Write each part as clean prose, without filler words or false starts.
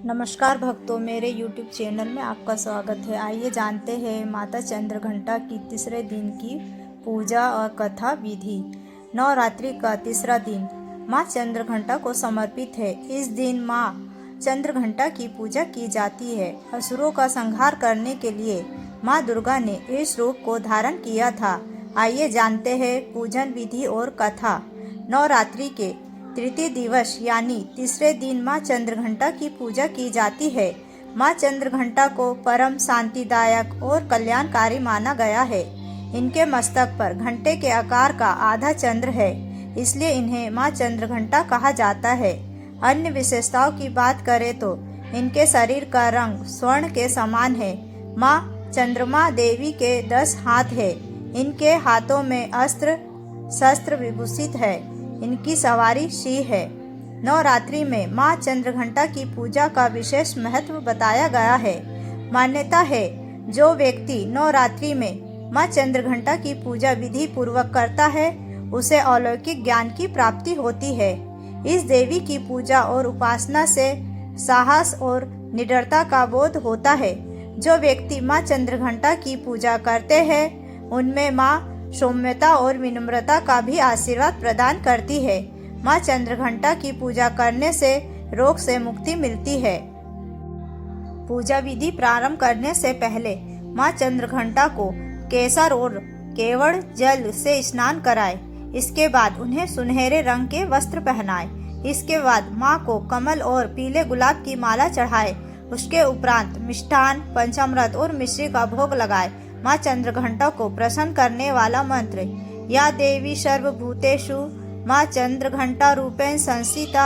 नमस्कार भक्तों, मेरे YouTube चैनल में आपका स्वागत है। आइए जानते हैं माता चंद्रघंटा की तीसरे दिन की पूजा और कथा विधि। नवरात्रि का तीसरा दिन माँ चंद्रघंटा को समर्पित है। इस दिन माँ चंद्रघंटा की पूजा की जाती है। असुरों का संहार करने के लिए माँ दुर्गा ने इस रूप को धारण किया था। आइए जानते हैं पूजन विधि और कथा। नवरात्रि के तृतीय दिवस यानी तीसरे दिन माँ चंद्रघंटा की पूजा की जाती है। माँ चंद्रघंटा को परम शांतिदायक और कल्याणकारी माना गया है। इनके मस्तक पर घंटे के आकार का आधा चंद्र है, इसलिए इन्हें माँ चंद्रघंटा कहा जाता है। अन्य विशेषताओं की बात करें तो इनके शरीर का रंग स्वर्ण के समान है। माँ चंद्रमा देवी के 10 हाथ है। इनके हाथों में अस्त्र शस्त्र विभूषित है। इनकी सवारी सिंह है। नवरात्रि में माँ चंद्रघंटा की पूजा का विशेष महत्व बताया गया है। मान्यता है, जो व्यक्ति नवरात्रि में माँ चंद्रघंटा की पूजा विधि पूर्वक करता है, उसे अलौकिक ज्ञान की प्राप्ति होती है। इस देवी की पूजा और उपासना से साहस और निडरता का बोध होता है। जो व्यक्ति माँ चंद्रघंटा की पूजा करते हैं, उनमें माँ सौम्यता और विनम्रता का भी आशीर्वाद प्रदान करती है। माँ चंद्रघंटा की पूजा करने से रोग से मुक्ति मिलती है। पूजा विधि प्रारंभ करने से पहले माँ चंद्रघंटा को केसर और केवड़ जल से स्नान कराए। इसके बाद उन्हें सुनहरे रंग के वस्त्र पहनाए। इसके बाद माँ को कमल और पीले गुलाब की माला चढ़ाए। उसके उपरांत मिष्ठान, पंचामृत और मिश्री का भोग लगाए। माँ चंद्रघंटा को प्रसन्न करने वाला मंत्र, या देवी सर्वभूतेषु माँ चंद्रघंटा रूपेण संस्थिता,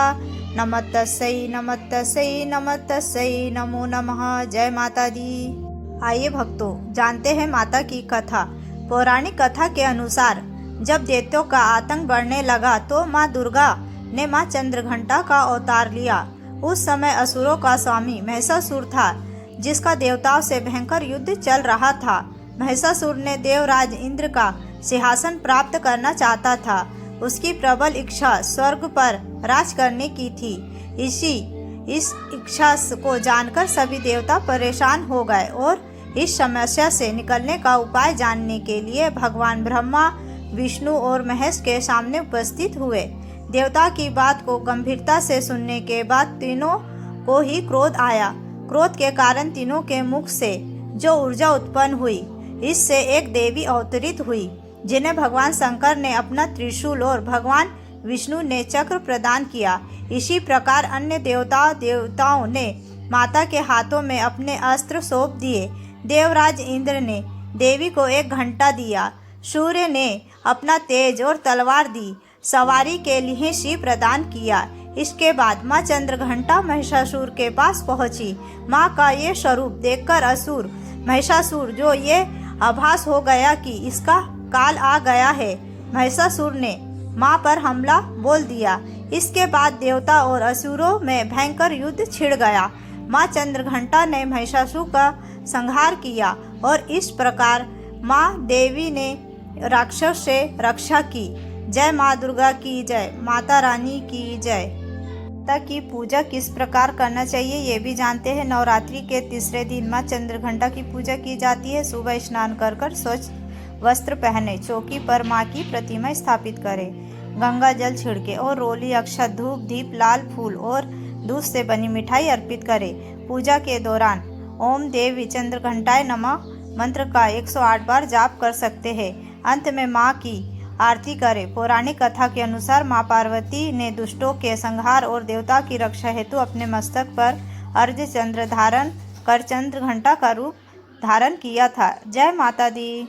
नमस्तस्यै नमस्तस्यै नमस्तस्यै नमो नमः। जय माता दी। आइए भक्तों, जानते हैं माता की कथा। पौराणिक कथा के अनुसार जब दैत्यों का आतंक बढ़ने लगा तो माँ दुर्गा ने माँ चंद्रघंटा का अवतार लिया। उस समय असुरों का स्वामी महिषासुर था, जिसका देवताओं से भयंकर युद्ध चल रहा था। महिषासुर ने देवराज इंद्र का सिंहासन प्राप्त करना चाहता था। उसकी प्रबल इच्छा स्वर्ग पर राज करने की थी। इस इच्छा को जानकर सभी देवता परेशान हो गए और इस समस्या से निकलने का उपाय जानने के लिए भगवान ब्रह्मा, विष्णु और महेश के सामने उपस्थित हुए। देवता की बात को गंभीरता से सुनने के बाद तीनों को ही क्रोध आया। क्रोध के कारण तीनों के मुख से जो ऊर्जा उत्पन्न हुई, इससे एक देवी अवतरित हुई, जिन्हें भगवान शंकर ने अपना त्रिशूल और भगवान विष्णु ने चक्र प्रदान किया। इसी प्रकार अन्य देवताओं ने माता के हाथों में अपने अस्त्र सौंप दिए। देवराज इंद्र ने देवी को एक घंटा दिया। सूर्य ने अपना तेज और तलवार दी। सवारी के लिए सिंह प्रदान किया। इसके बाद माँ चंद्रघंटा महिषासुर के पास पहुंची। माँ का ये स्वरूप देखकर असुर महिषासुर जो ये आभास हो गया कि इसका काल आ गया है। महिषासुर ने माँ पर हमला बोल दिया। इसके बाद देवता और असुरों में भयंकर युद्ध छिड़ गया। माँ चंद्रघंटा ने महिषासुर का संहार किया और इस प्रकार माँ देवी ने राक्षस से रक्षा की। जय माँ दुर्गा की जय। माता रानी की जय। माता की पूजा किस प्रकार करना चाहिए ये भी जानते हैं। नवरात्रि के तीसरे दिन माँ चंद्रघंटा की पूजा की जाती है। सुबह स्नान कर स्वच्छ वस्त्र पहने चौकी पर माँ की प्रतिमा स्थापित करें। गंगा जल छिड़के और रोली, अक्षत, धूप, दीप, लाल फूल और दूध से बनी मिठाई अर्पित करें। पूजा के दौरान ओम देवी चंद्रघंटाय नमः मंत्र का 108 बार जाप कर सकते हैं। अंत में माँ की आरती करें। पौराणिक कथा के अनुसार माँ पार्वती ने दुष्टों के संहार और देवता की रक्षा हेतु अपने मस्तक पर अर्ध चंद्र धारण कर चंद्रघंटा का रूप धारण किया था। जय माता दी।